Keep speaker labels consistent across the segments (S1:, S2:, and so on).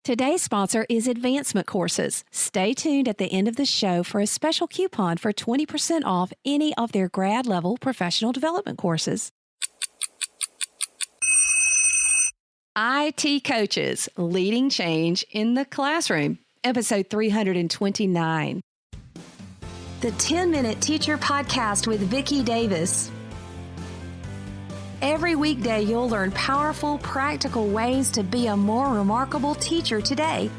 S1: Today's sponsor is Advancement Courses. Stay tuned at the end of the show for a special coupon for 20% off any of their grad level professional development courses. IT Coaches, Leading Change in the Classroom, episode 329.
S2: The 10-Minute Teacher Podcast with Vicki Davis. Every weekday, you'll learn powerful, practical ways to be a more remarkable teacher today.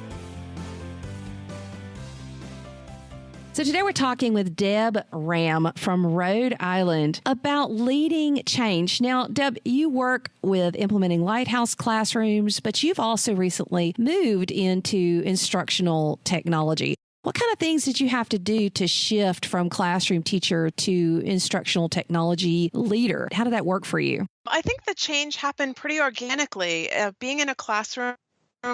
S1: So today we're talking with Deb Ramm from Rhode Island about leading change. Now, Deb, you work with implementing lighthouse classrooms, but you've also recently moved into instructional technology. What kind of things did you have to do to shift from classroom teacher to instructional technology leader? How did that work for you?
S3: I think the change happened pretty organically. Being in a classroom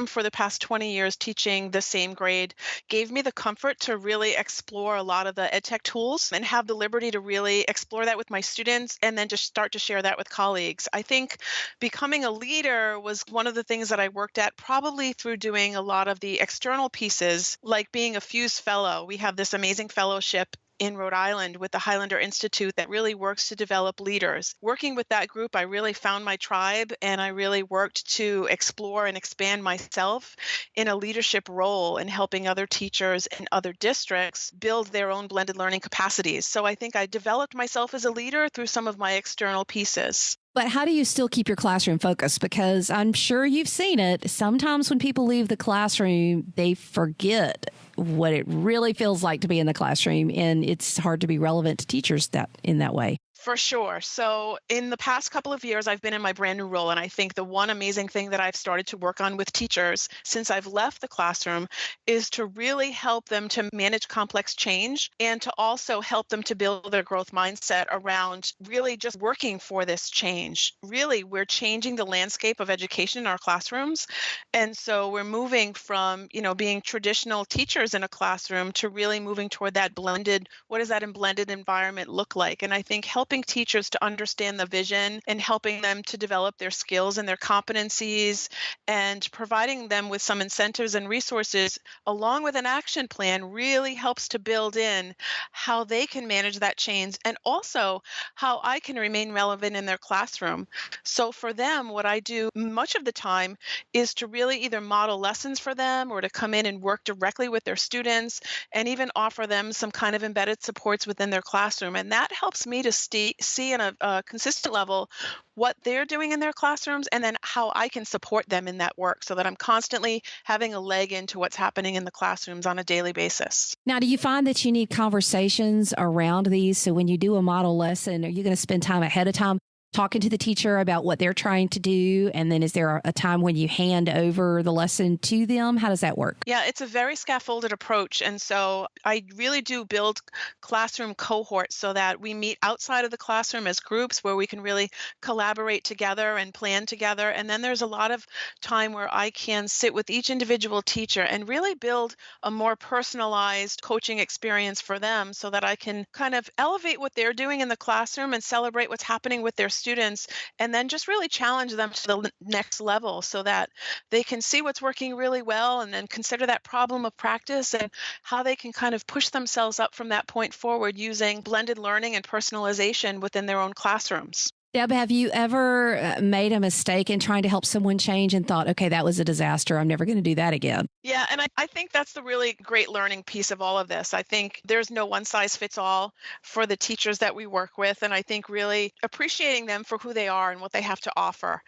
S3: for the past 20 years teaching the same grade gave me the comfort to really explore a lot of the EdTech tools and have the liberty to really explore that with my students and then just start to share that with colleagues. I think becoming a leader was one of the things that I worked at probably through doing a lot of the external pieces, like being a Fuse Fellow. We have this amazing fellowship in Rhode Island with the Highlander Institute that really works to develop leaders. Working with that group, I really found my tribe and I really worked to explore and expand myself in a leadership role in helping other teachers in other districts build their own blended learning capacities. So I think I developed myself as a leader through some of my external pieces.
S1: But how do you still keep your classroom focused? Because I'm sure you've seen it. Sometimes when people leave the classroom, they forget what it really feels like to be in the classroom, and it's hard to be relevant to teachers in that way.
S3: For sure. So in the past couple of years, I've been in my brand new role. And I think the one amazing thing that I've started to work on with teachers since I've left the classroom is to really help them to manage complex change and to also help them to build their growth mindset around really just working for this change. Really, we're changing the landscape of education in our classrooms. And so we're moving from, being traditional teachers in a classroom to really moving toward that blended, what does that blended environment look like? And I think helping teachers to understand the vision and helping them to develop their skills and their competencies and providing them with some incentives and resources along with an action plan really helps to build in how they can manage that change and also how I can remain relevant in their classroom. So for them, what I do much of the time is to really either model lessons for them or to come in and work directly with their students and even offer them some kind of embedded supports within their classroom. And that helps me to see on a consistent level what they're doing in their classrooms and then how I can support them in that work so that I'm constantly having a leg into what's happening in the classrooms on a daily basis.
S1: Now, do you find that you need conversations around these? So when you do a model lesson, are you going to spend time ahead of time talking to the teacher about what they're trying to do? And then is there a time when you hand over the lesson to them? How does that work?
S3: Yeah, it's a very scaffolded approach. And so I really do build classroom cohorts so that we meet outside of the classroom as groups where we can really collaborate together and plan together. And then there's a lot of time where I can sit with each individual teacher and really build a more personalized coaching experience for them so that I can kind of elevate what they're doing in the classroom and celebrate what's happening with their students, and then just really challenge them to the next level so that they can see what's working really well and then consider that problem of practice and how they can kind of push themselves up from that point forward using blended learning and personalization within their own classrooms.
S1: Deb, have you ever made a mistake in trying to help someone change and thought, okay, that was a disaster. I'm never going to do that again?
S3: Yeah, and I think that's the really great learning piece of all of this. I think there's no one size fits all for the teachers that we work with. And I think really appreciating them for who they are and what they have to offer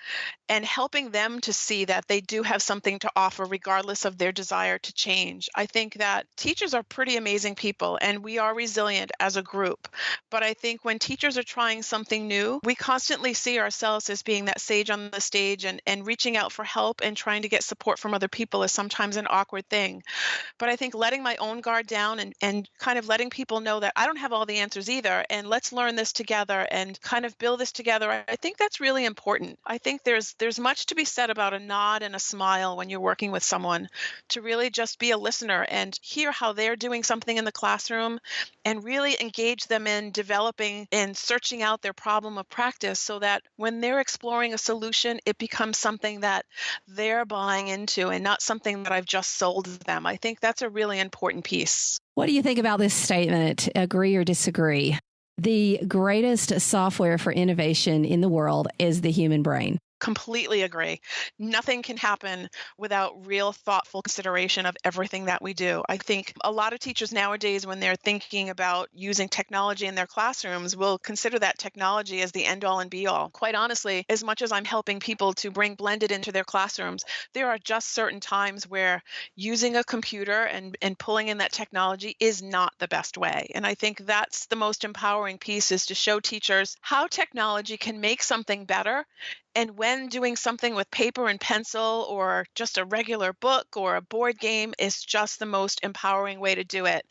S3: and helping them to see that they do have something to offer regardless of their desire to change. I think that teachers are pretty amazing people and we are resilient as a group. But I think when teachers are trying something new, we constantly see ourselves as being that sage on the stage and reaching out for help and trying to get support from other people is sometimes an awkward thing. But I think letting my own guard down and kind of letting people know that I don't have all the answers either, and let's learn this together and kind of build this together, I think that's really important. I think there's much to be said about a nod and a smile when you're working with someone, to really just be a listener and hear how they're doing something in the classroom and really engage them in developing and searching out their problem of practice practice so that when they're exploring a solution, it becomes something that they're buying into and not something that I've just sold them. I think that's a really important piece.
S1: What do you think about this statement? Agree or disagree? The greatest software for innovation in the world is the human brain.
S3: Completely agree. Nothing can happen without real thoughtful consideration of everything that we do. I think a lot of teachers nowadays, when they're thinking about using technology in their classrooms, will consider that technology as the end all and be all. Quite honestly, as much as I'm helping people to bring blended into their classrooms, there are just certain times where using a computer and pulling in that technology is not the best way. And I think that's the most empowering piece, is to show teachers how technology can make something better. And when doing something with paper and pencil or just a regular book or a board game is just the most empowering way to do it.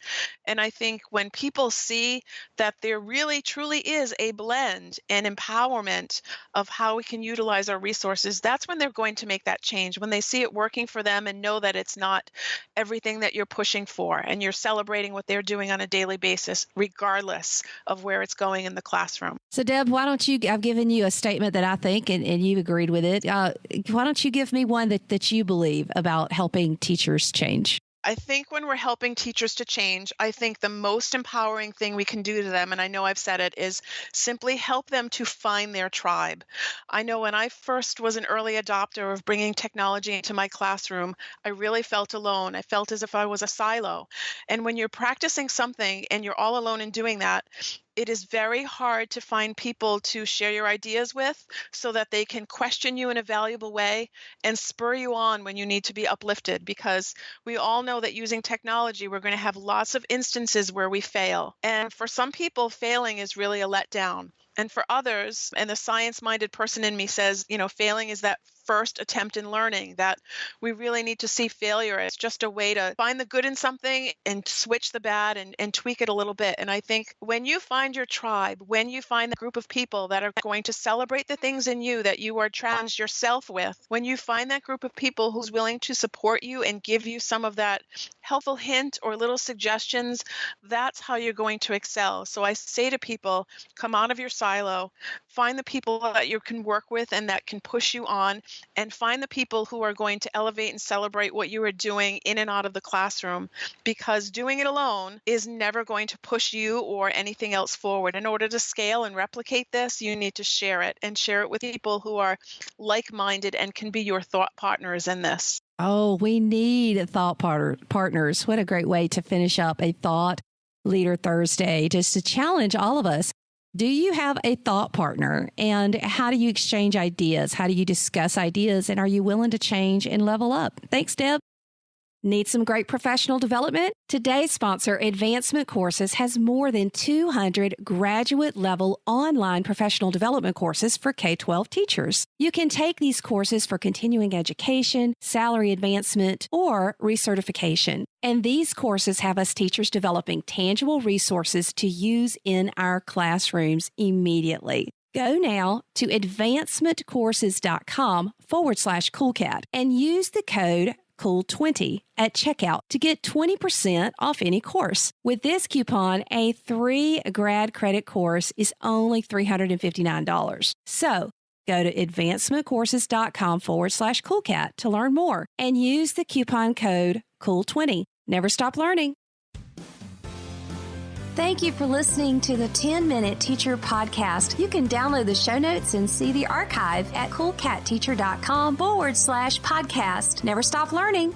S3: And I think when people see that there really truly is a blend and empowerment of how we can utilize our resources, that's when they're going to make that change. When they see it working for them and know that it's not everything that you're pushing for, and you're celebrating what they're doing on a daily basis, regardless of where it's going in the classroom.
S1: So Deb, why don't you, I've given you a statement that I think, and you agreed with it. Why don't you give me one that you believe about helping teachers change?
S3: I think when we're helping teachers to change, I think the most empowering thing we can do to them, and I know I've said it, is simply help them to find their tribe. I know when I first was an early adopter of bringing technology into my classroom, I really felt alone. I felt as if I was a silo. And when you're practicing something and you're all alone in doing that, it is very hard to find people to share your ideas with so that they can question you in a valuable way and spur you on when you need to be uplifted, because we all know that using technology, we're going to have lots of instances where we fail. And for some people, failing is really a letdown. And for others, and the science-minded person in me says, failing is that first attempt in learning, that we really need to see failure as just a way to find the good in something and switch the bad and tweak it a little bit. And I think when you find your tribe, when you find the group of people that are going to celebrate the things in you that you are challenged yourself with, when you find that group of people who's willing to support you and give you some of that helpful hint or little suggestions, that's how you're going to excel. So I say to people, come out of your silo, find the people that you can work with and that can push you on, and find the people who are going to elevate and celebrate what you are doing in and out of the classroom, because doing it alone is never going to push you or anything else forward. In order to scale and replicate this, you need to share it, and share it with people who are like-minded and can be your thought partners in this.
S1: Oh, we need thought partners. What a great way to finish up a Thought Leader Thursday, just to challenge all of us. Do you have a thought partner? And how do you exchange ideas? How do you discuss ideas? And are you willing to change and level up? Thanks, Deb. Need some great professional development? Today's sponsor, Advancement Courses, has more than 200 graduate-level online professional development courses for K-12 teachers. You can take these courses for continuing education, salary advancement, or recertification. And these courses have us teachers developing tangible resources to use in our classrooms immediately. Go now to advancementcourses.com/coolcat and use the code COOL20 at checkout to get 20% off any course. With this coupon, a 3 grad credit course is only $359. So go to advancementcourses.com/coolcat to learn more and use the coupon code COOL20. Never stop learning.
S2: Thank you for listening to the 10-Minute Teacher Podcast. You can download the show notes and see the archive at coolcatteacher.com/podcast. Never stop learning.